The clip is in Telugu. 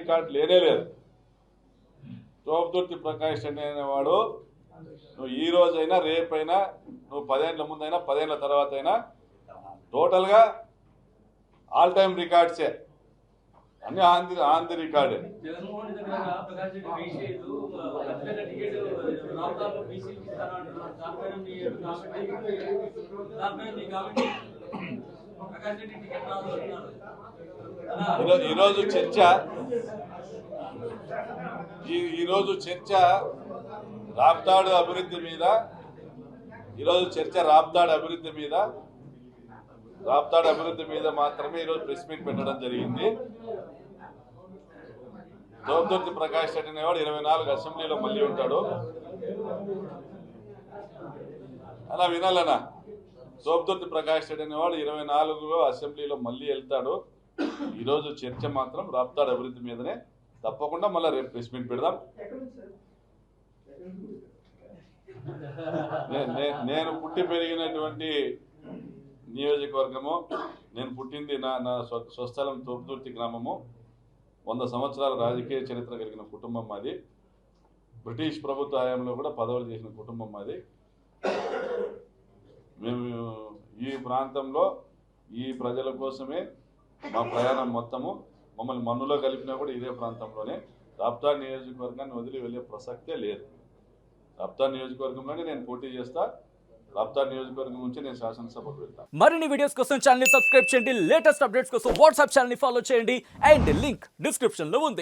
రికార్డు లేనే లేదు. తోపుదుర్తి ప్రకాష్ అనేవాడు నువ్వు ఈ రోజైనా రేపైనా నువ్వు 10 ఏళ్ల ముందైనా 10 ఏళ్ల తర్వాత అయినా టోటల్గా ఆల్ టైమ్ రికార్డ్సే అన్ని ఆన్ ది రికార్డే. ఈరోజు చర్చ రాప్తాడు అభివృద్ధి మీద, రాప్తాడు అభివృద్ధి మీద మాత్రమే ఈరోజు ప్రెస్ మీట్ పెట్టడం జరిగింది. తోపుదుర్తి ప్రకాష్ రెడ్డి అనేవాడు 24 అసెంబ్లీలో మళ్ళీ ఉంటాడు. అలా వినాలనా? తోపుదుర్తి ప్రకాష్ రెడ్డి అనేవాడు 24 అసెంబ్లీలో మళ్ళీ వెళ్తాడు. ఈరోజు చర్చ మాత్రం రాప్తాడు అభివృద్ధి మీదనే. తప్పకుండా మళ్ళీ రేపు ప్రెస్ మీట్ పెడదాం. నేను పుట్టి పెరిగినటువంటి నియోజకవర్గము, నేను పుట్టింది నా స్వస్థలం తోపుదుర్తి గ్రామము. 100 సంవత్సరాల రాజకీయ చరిత్ర కలిగిన కుటుంబం మాది. బ్రిటిష్ ప్రభుత్వ హయాంలో కూడా పదవులు చేసిన కుటుంబం మాది. మేము ఈ ప్రాంతంలో ఈ ప్రజల కోసమే మా ప్రయాణం మొత్తము. మమ్మల్ని మన్నులో కలిపినా కూడా ఇదే ప్రాంతంలోనే. రాప్తాడు నియోజకవర్గాన్ని వదిలి వెళ్ళే ప్రసక్తే లేదు. రాప్తాడు నియోజకవర్గంలోనే నేను పోటీ చేస్తా. రాప్తాడు నియోజకవర్గం నుంచి నేను శాసనసభకు వెళ్తాను. మరిన్ని వీడియోస్ కోసం ఛానల్ ని సబ్స్క్రైబ్ చేయండి. లేటెస్ట్ అప్డేట్స్ కోసం వాట్సాప్ ఛానల్ ని ఫాలో చేయండి. అండ్ లింక్ డిస్క్రిప్షన్ లో ఉంది.